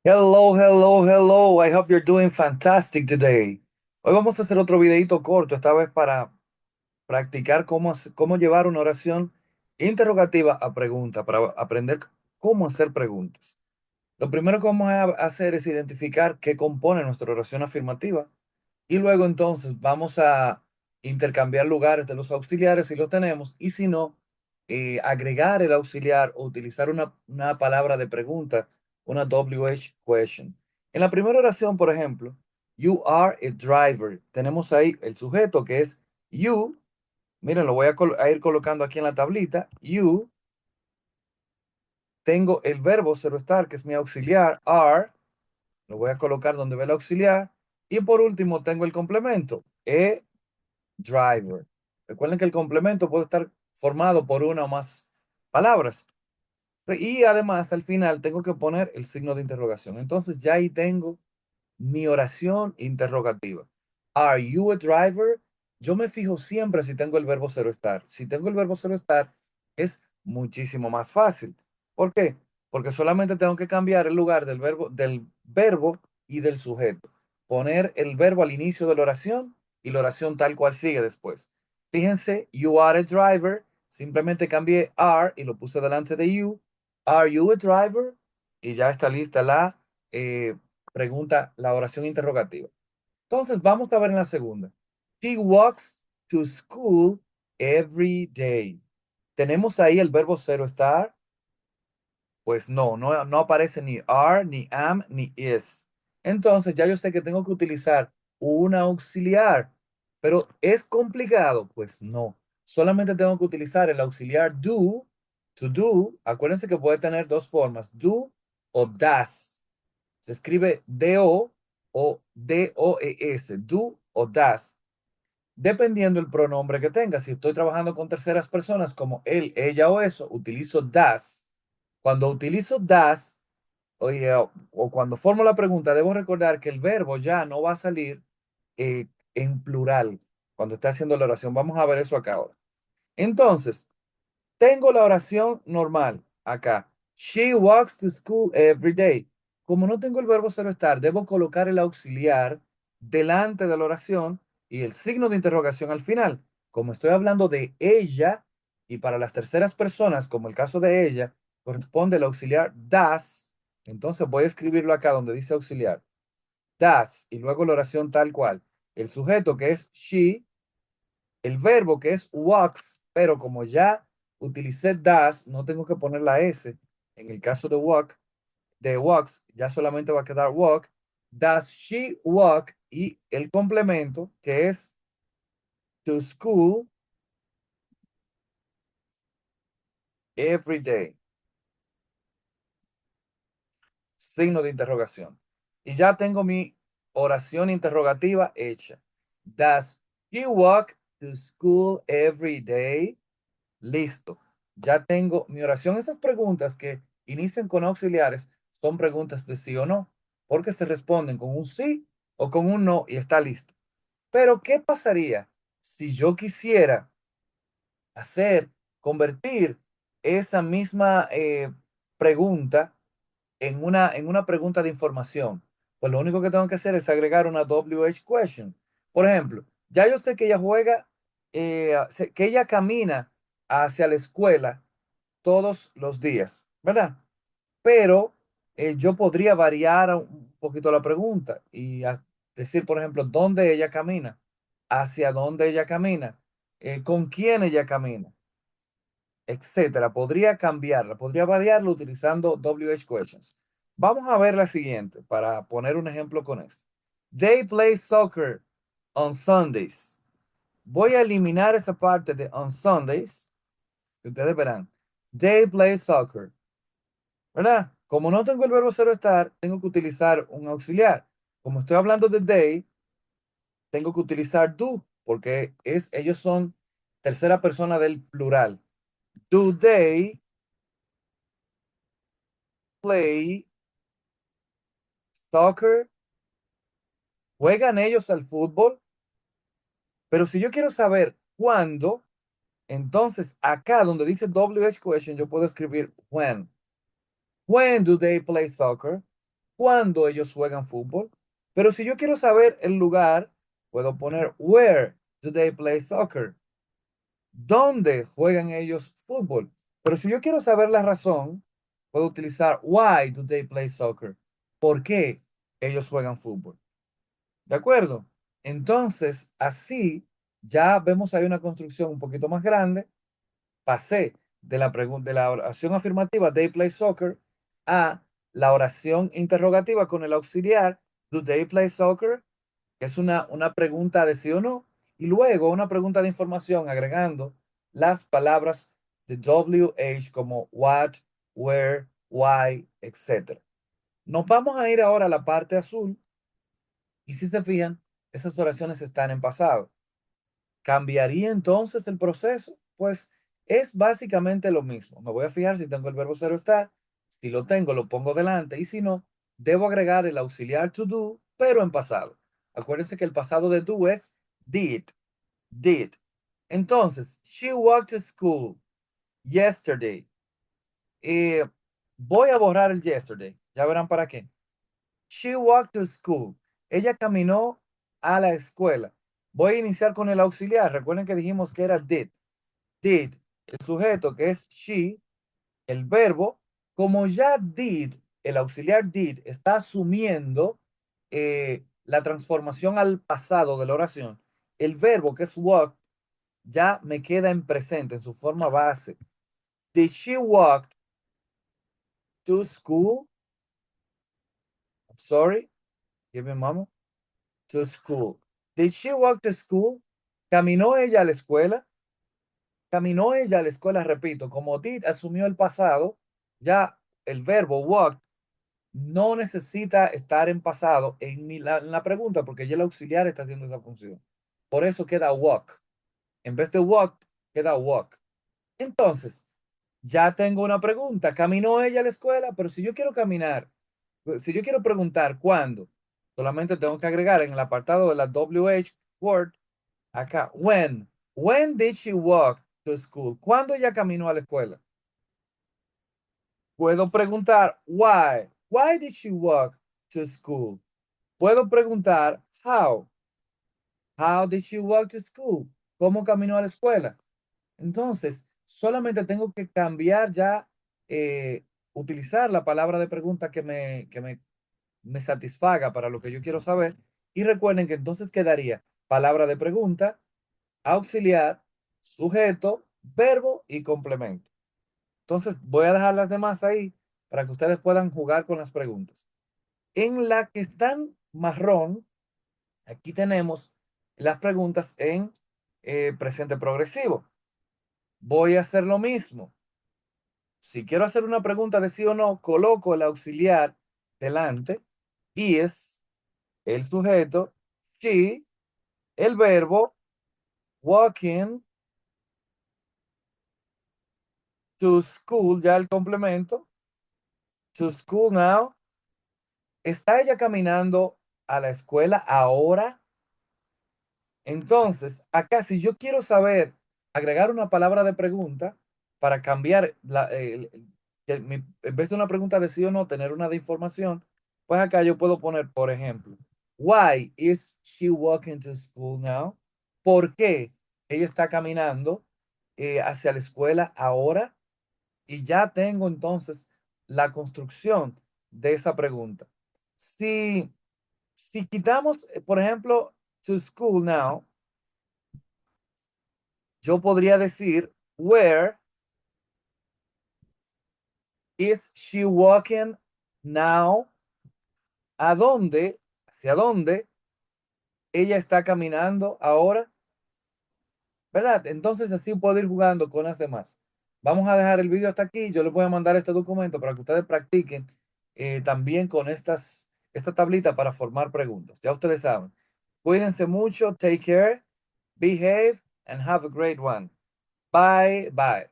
Hello, hello, hello. I hope you're doing fantastic today. Hoy vamos a hacer otro videito corto, esta vez para practicar cómo llevar una oración interrogativa a pregunta, para aprender cómo hacer preguntas. Lo primero que vamos a hacer es identificar qué compone nuestra oración afirmativa y luego entonces vamos a intercambiar lugares de los auxiliares si los tenemos y si no, agregar el auxiliar o utilizar una palabra de pregunta, una WH question. En la primera oración, por ejemplo, you are a driver. Tenemos ahí el sujeto que es you. Miren, lo voy a ir colocando aquí en la tablita. You. Tengo el verbo ser estar, que es mi auxiliar, are. Lo voy a colocar donde ve el auxiliar. Y por último, tengo el complemento, a driver. Recuerden que el complemento puede estar formado por una o más palabras. Y además, al final, tengo que poner el signo de interrogación. Entonces, ya ahí tengo mi oración interrogativa. Are you a driver? Yo me fijo siempre si tengo el verbo ser o estar. Si tengo el verbo ser o estar, es muchísimo más fácil. ¿Por qué? Porque solamente tengo que cambiar el lugar del verbo y del sujeto. Poner el verbo al inicio de la oración y la oración tal cual sigue después. Fíjense, you are a driver. Simplemente cambié are y lo puse delante de you. Are you a driver? Y ya está lista eh, pregunta, la oración interrogativa. Entonces, vamos a ver en la segunda. She walks to school every day. ¿Tenemos ahí el verbo ser o estar? Pues no aparece ni are, ni am, ni is. Entonces, ya yo sé que tengo que utilizar un auxiliar. Pero ¿es complicado? Pues no. Solamente tengo que utilizar el auxiliar do, to do. Acuérdense que puede tener dos formas, do o das. Se escribe do o DOES, do o das, dependiendo el pronombre que tenga. Si estoy trabajando con terceras personas como él, ella o eso, utilizo das. Cuando utilizo das, oye, o cuando formo la pregunta, debo recordar que el verbo ya no va a salir en plural cuando esté haciendo la oración. Vamos a ver eso acá ahora. Entonces, tengo la oración normal acá. She walks to school every day. Como no tengo el verbo ser o estar, debo colocar el auxiliar delante de la oración y el signo de interrogación al final. Como estoy hablando de ella y para las terceras personas, como el caso de ella, corresponde el auxiliar das. Entonces voy a escribirlo acá donde dice auxiliar. Das y luego la oración tal cual. El sujeto que es she, el verbo que es walks, pero como ya utilicé das, no tengo que poner la S. En el caso de walks, ya solamente va a quedar walk. Does she walk? Y el complemento que es to school every day. Signo de interrogación. Y ya tengo mi oración interrogativa hecha. Does she walk to school every day? Listo. Ya tengo mi oración. Esas preguntas que inician con auxiliares son preguntas de sí o no, porque se responden con un sí o con un no y está listo. Pero, ¿qué pasaría si yo quisiera hacer, convertir esa misma pregunta en una pregunta de información? Pues lo único que tengo que hacer es agregar una WH question. Por ejemplo, ya yo sé que ella juega, que ella camina hacia la escuela todos los días, ¿verdad? Pero yo podría variar un poquito la pregunta y decir, por ejemplo, dónde ella camina, hacia dónde ella camina, con quién ella camina, etcétera. Podría cambiarla, podría variarla utilizando WH questions. Vamos a ver la siguiente para poner un ejemplo con esto. They play soccer on Sundays. Voy a eliminar esa parte de on Sundays, que ustedes verán. They play soccer, ¿verdad? Como no tengo el verbo ser o estar, tengo que utilizar un auxiliar. Como estoy hablando de they, tengo que utilizar do, porque ellos son tercera persona del plural. Do they play soccer? ¿Juegan ellos al fútbol? Pero si yo quiero saber cuándo, entonces acá donde dice WH question, yo puedo escribir when. When do they play soccer? cuándo ellos juegan fútbol. Pero si yo quiero saber el lugar, puedo poner where do they play soccer. ¿Dónde juegan ellos fútbol? Pero si yo quiero saber la razón, puedo utilizar why do they play soccer. ¿Por qué ellos juegan fútbol? ¿De acuerdo? Entonces, así ya vemos ahí una construcción un poquito más grande. Pasé de la oración afirmativa, they play soccer, a la oración interrogativa con el auxiliar, do they play soccer? Que es una pregunta de sí o no, y luego una pregunta de información agregando las palabras de WH como what, where, why, etc. Nos vamos a ir ahora a la parte azul y si se fijan, esas oraciones están en pasado. ¿Cambiaría entonces el proceso? Pues es básicamente lo mismo. Me voy a fijar si tengo el verbo ser o estar. Si lo tengo, lo pongo delante. Y si no, debo agregar el auxiliar to do, pero en pasado. Acuérdense que el pasado de do es did, did. Entonces, she walked to school yesterday. Eh, Voy a borrar el yesterday. Ya verán para qué. She walked to school. Ella caminó a la escuela. Voy a iniciar con el auxiliar. Recuerden que dijimos que era did. Did, el sujeto que es she, el verbo. Como ya did, el auxiliar did está asumiendo la transformación al pasado de la oración. El verbo que es walk ya me queda en presente, en su forma base. Did she walk to school? I'm sorry. Give me a moment. To school. Did she walk to school? ¿Caminó ella a la escuela? Caminó ella a la escuela, repito, como did asumió el pasado, ya el verbo walk no necesita estar en pasado en la pregunta porque ya el auxiliar está haciendo esa función. Por eso queda walk. En vez de walk, queda walk. Entonces, ya tengo una pregunta. ¿Caminó ella a la escuela? Pero si yo quiero caminar, si yo quiero preguntar cuándo, solamente tengo que agregar en el apartado de la WH word, acá, when. When did she walk to school? ¿Cuándo ella caminó a la escuela? Puedo preguntar why. Why did she walk to school? Puedo preguntar how. How did she walk to school? ¿Cómo caminó a la escuela? Entonces, solamente tengo que cambiar ya, utilizar la palabra de pregunta me satisfaga para lo que yo quiero saber. Y recuerden que entonces quedaría palabra de pregunta, auxiliar, sujeto, verbo y complemento. Entonces, voy a dejar las demás ahí para que ustedes puedan jugar con las preguntas. En la que están marrón, aquí tenemos las preguntas en presente progresivo. Voy a hacer lo mismo. Si quiero hacer una pregunta de sí o no, coloco el auxiliar delante. Is, el sujeto, she, el verbo, walking to school, ya el complemento, to school now. ¿Está ella caminando a la escuela ahora? Entonces, acá si yo quiero saber, agregar una palabra de pregunta para cambiar en vez de una pregunta de sí o no, tener una de información, pues acá yo puedo poner, por ejemplo, why is she walking to school now? ¿Por qué ella está caminando hacia la escuela ahora? Y ya tengo entonces la construcción de esa pregunta. Si, si quitamos, por ejemplo, to school now, yo podría decir, where is she walking now? ¿A dónde, hacia dónde ella está caminando ahora? ¿Verdad? Entonces así puedo ir jugando con las demás. Vamos a dejar el vídeo hasta aquí. Yo les voy a mandar este documento para que ustedes practiquen también con esta tablita para formar preguntas. Ya ustedes saben. Cuídense mucho, take care, behave, and have a great one. Bye, bye.